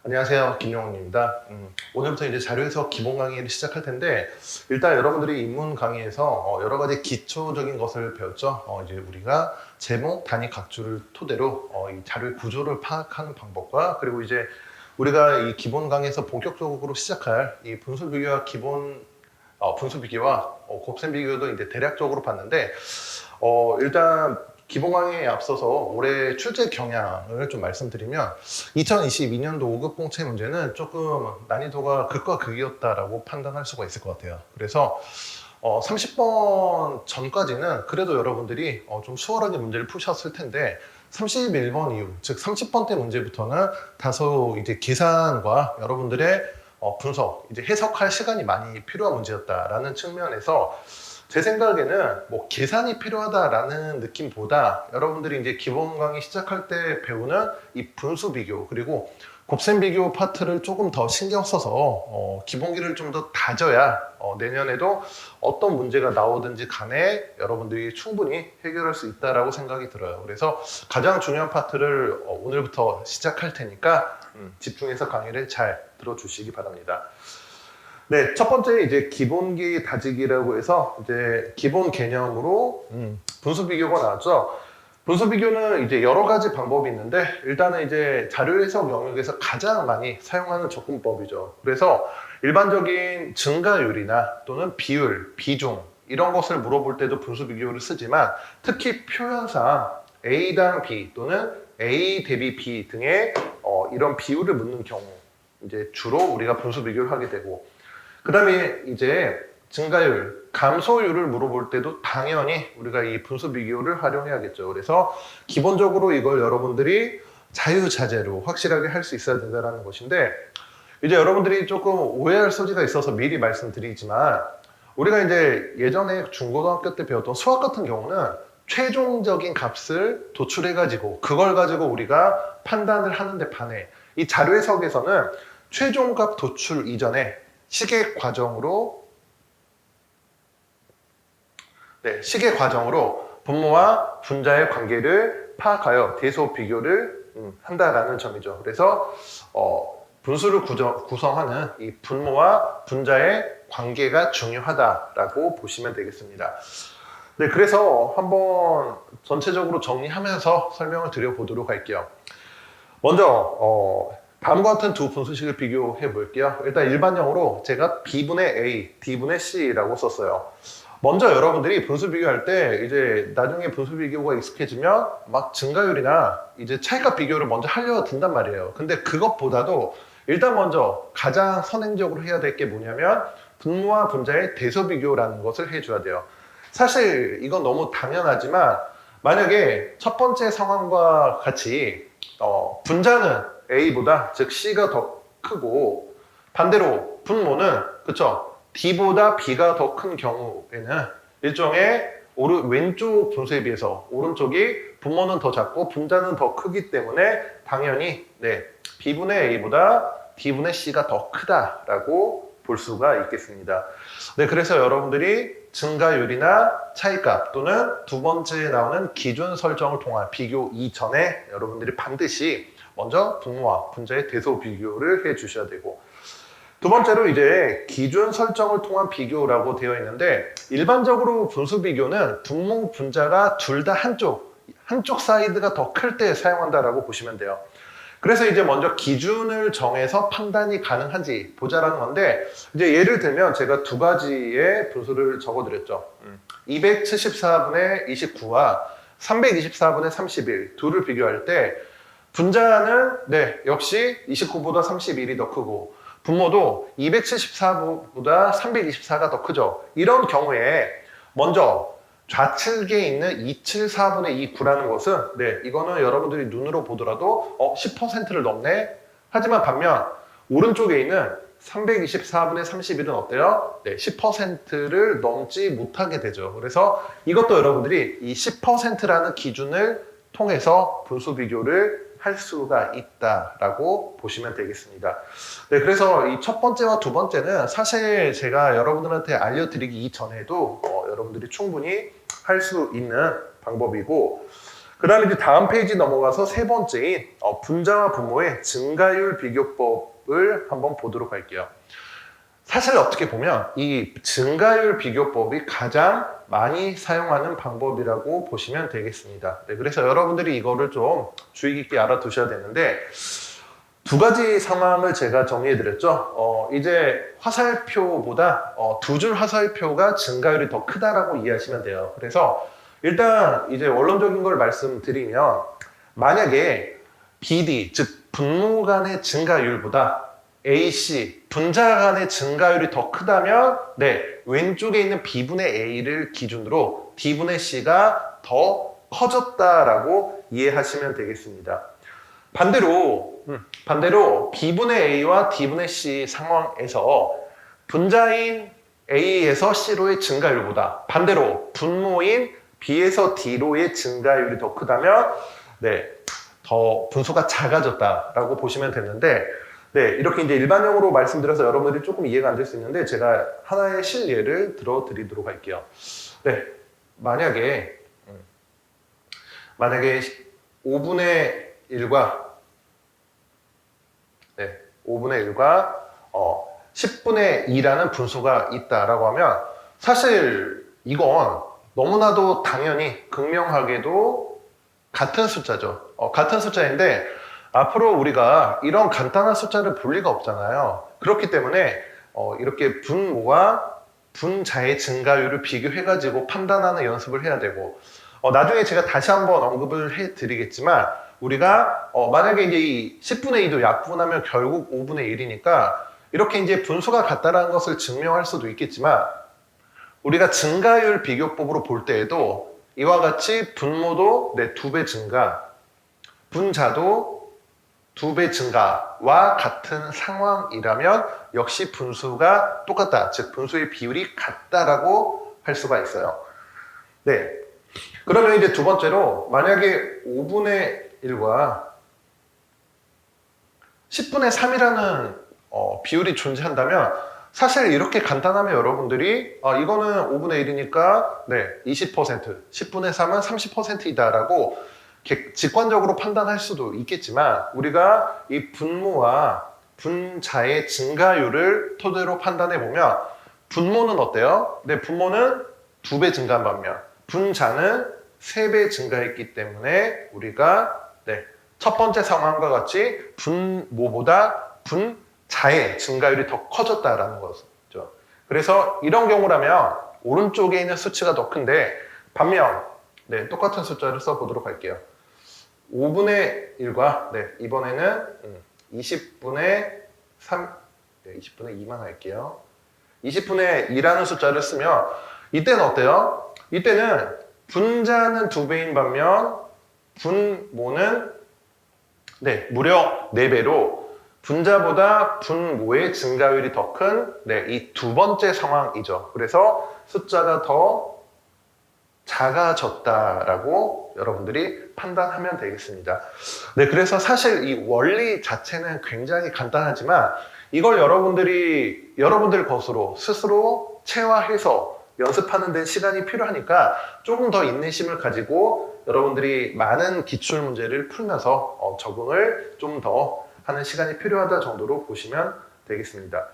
안녕하세요. 김영훈입니다. 오늘부터 이제 자료 해석 기본 강의를 시작할 텐데, 일단 여러분들이 입문 강의에서 여러 가지 기초적인 것을 배웠죠. 이제 우리가 제목, 단위, 각주를 토대로 이 자료의 구조를 파악하는 방법과, 그리고 이제 우리가 이 기본 강의에서 본격적으로 시작할 이 분수 비교와 분수 비교와 곱셈 비교도 이제 대략적으로 봤는데, 일단 기본 강의에 앞서서 올해 출제 경향을 좀 말씀드리면 2022년도 5급 공채 문제는 조금 난이도가 극과 극이었다라고 판단할 수가 있을 것 같아요. 그래서 30번 전까지는 그래도 여러분들이 좀 수월하게 문제를 푸셨을 텐데 31번 이후, 즉 30번대 문제부터는 다소 이제 계산과 여러분들의 분석, 이제 해석할 시간이 많이 필요한 문제였다라는 측면에서 제 생각에는 뭐 계산이 필요하다라는 느낌보다 여러분들이 이제 기본 강의 시작할 때 배우는 이 분수 비교 그리고 곱셈 비교 파트를 조금 더 신경 써서 기본기를 좀 더 다져야 내년에도 어떤 문제가 나오든지 간에 여러분들이 충분히 해결할 수 있다라고 생각이 들어요. 그래서 가장 중요한 파트를 오늘부터 시작할 테니까 집중해서 강의를 잘 들어주시기 바랍니다. 네, 첫 번째 이제 기본기 다지기라고 해서 이제 기본 개념으로 분수 비교가 나왔죠. 분수 비교는 이제 여러 가지 방법이 있는데 일단은 이제 자료 해석 영역에서 가장 많이 사용하는 접근법이죠. 그래서 일반적인 증가율이나 또는 비율, 비중 이런 것을 물어볼 때도 분수 비교를 쓰지만 특히 표현상 A당 B 또는 A 대비 B 등의 이런 비율을 묻는 경우 이제 주로 우리가 분수 비교를 하게 되고 그 다음에 이제 증가율, 감소율을 물어볼 때도 당연히 우리가 이 분수 비교를 활용해야겠죠. 그래서 기본적으로 이걸 여러분들이 자유자재로 확실하게 할 수 있어야 된다는 것인데 이제 여러분들이 조금 오해할 소지가 있어서 미리 말씀드리지만 우리가 이제 예전에 중고등학교 때 배웠던 수학 같은 경우는 최종적인 값을 도출해가지고 그걸 가지고 우리가 판단을 하는데 반해 이 자료 해석에서는 최종값 도출 이전에 시계 과정으로 분모와 분자의 관계를 파악하여 대소 비교를 한다라는 점이죠. 그래서 분수를 구성하는 이 분모와 분자의 관계가 중요하다라고 보시면 되겠습니다. 네, 그래서 한번 전체적으로 정리하면서 설명을 드려보도록 할게요. 먼저 다음과 같은 두 분수식을 비교해 볼게요. 일단 일반형으로 제가 B분의 A, D분의 C라고 썼어요. 먼저 여러분들이 분수 비교할 때 이제 나중에 분수 비교가 익숙해지면 막 증가율이나 이제 차이값 비교를 먼저 하려 든단 말이에요. 근데 그것보다도 일단 먼저 가장 선행적으로 해야 될 게 뭐냐면 분모와 분자의 대소 비교라는 것을 해줘야 돼요. 사실 이건 너무 당연하지만 만약에 첫 번째 상황과 같이 분자는 A보다 즉 C가 더 크고 반대로 분모는 그쵸 D보다 B가 더 큰 경우에는 일종의 왼쪽 분수에 비해서 오른쪽이 분모는 더 작고 분자는 더 크기 때문에 당연히 B분의 A보다 D분의 C가 더 크다라고 볼 수가 있겠습니다. 네, 그래서 여러분들이 증가율이나 차이값 또는 두 번째 나오는 기준 설정을 통한 비교 이전에 여러분들이 반드시 먼저 분모와 분자의 대소 비교를 해 주셔야 되고 두 번째로 이제 기준 설정을 통한 비교라고 되어 있는데 일반적으로 분수 비교는 분모, 분자가 둘 다 한쪽 사이드가 더 클 때 사용한다라고 보시면 돼요. 그래서 이제 먼저 기준을 정해서 판단이 가능한지 보자라는 건데 이제 예를 들면 제가 두 가지의 분수를 적어드렸죠. 274분의 29와 324분의 31 둘을 비교할 때 분자는 역시 29보다 31이 더 크고 분모도 274보다 324가 더 크죠. 이런 경우에 먼저 좌측에 있는 274분의 29라는 것은 이거는 여러분들이 눈으로 보더라도 10%를 넘네. 하지만 반면 오른쪽에 있는 324분의 31은 어때요? 10%를 넘지 못하게 되죠. 그래서 이것도 여러분들이 이 10%라는 기준을 통해서 분수 비교를 할 수가 있다라고 보시면 되겠습니다. 네, 그래서 이 첫 번째와 두 번째는 사실 제가 여러분들한테 알려드리기 이전에도 여러분들이 충분히 할 수 있는 방법이고 그 다음에 이제 다음 페이지 넘어가서 세 번째인 분자와 분모의 증가율 비교법을 한번 보도록 할게요. 사실 어떻게 보면 이 증가율 비교법이 가장 많이 사용하는 방법이라고 보시면 되겠습니다. 네, 그래서 여러분들이 이거를 좀 주의 깊게 알아두셔야 되는데 두 가지 상황을 제가 정리해 드렸죠. 이제 화살표보다 두 줄 화살표가 증가율이 더 크다라고 이해하시면 돼요. 그래서 일단 이제 원론적인 걸 말씀드리면 만약에 BD, 즉 분모 간의 증가율보다 AC, 분자 간의 증가율이 더 크다면 네, 왼쪽에 있는 B분의 A를 기준으로 D분의 C가 더 커졌다라고 이해하시면 되겠습니다. 반대로 B분의 A와 D분의 C 상황에서 분자인 A에서 C로의 증가율보다 반대로 분모인 B에서 D로의 증가율이 더 크다면 네, 더 분수가 작아졌다라고 보시면 되는데 네, 이렇게 이제 일반형으로 말씀드려서 여러분들이 조금 이해가 안 될 수 있는데 제가 하나의 실예를 들어드리도록 할게요. 네, 만약에 5분의 1과 10분의 2라는 분수가 있다라고 하면 사실 이건 너무나도 당연히 극명하게도 같은 숫자죠. 같은 숫자인데 앞으로 우리가 이런 간단한 숫자를 볼 리가 없잖아요. 그렇기 때문에 이렇게 분모와 분자의 증가율을 비교해가지고 판단하는 연습을 해야 되고 나중에 제가 다시 한번 언급을 해드리겠지만 우리가 만약에 이제 이 10분의 2도 약분하면 결국 5분의 1이니까 이렇게 이제 분수가 같다라는 것을 증명할 수도 있겠지만 우리가 증가율 비교법으로 볼 때에도 이와 같이 분모도 2배 증가, 분자도 2배 증가와 같은 상황이라면 역시 분수가 똑같다. 즉 분수의 비율이 같다라고 할 수가 있어요. 네. 그러면 이제 두 번째로 만약에 5분의 1과 10분의 3이라는 비율이 존재한다면 사실 이렇게 간단하면 여러분들이 이거는 5분의 1이니까 네, 20%, 10분의 3은 30%이다라고 직관적으로 판단할 수도 있겠지만 우리가 이 분모와 분자의 증가율을 토대로 판단해 보면 분모는 어때요? 네, 분모는 2배 증가한 반면 분자는 3배 증가했기 때문에 우리가 네, 첫 번째 상황과 같이 분모보다 분자의 증가율이 더 커졌다라는 거죠. 그래서 이런 경우라면 오른쪽에 있는 수치가 더 큰데 반면 네, 똑같은 숫자를 써보도록 할게요. 5분의 1과 네, 이번에는 20분의 3, 네, 20분의 2만 할게요. 20분의 2라는 숫자를 쓰면 이때는 어때요? 이때는 분자는 2배인 반면 분모는 네, 무려 4배로 분자보다 분모의 증가율이 더 큰 네, 이 두 번째 상황이죠. 그래서 숫자가 더 작아졌다라고 여러분들이 판단하면 되겠습니다. 네, 그래서 사실 이 원리 자체는 굉장히 간단하지만 이걸 여러분들 것으로 스스로 체화해서 연습하는 데 시간이 필요하니까 조금 더 인내심을 가지고 여러분들이 많은 기출 문제를 풀면서 적응을 좀 더 하는 시간이 필요하다 정도로 보시면 되겠습니다.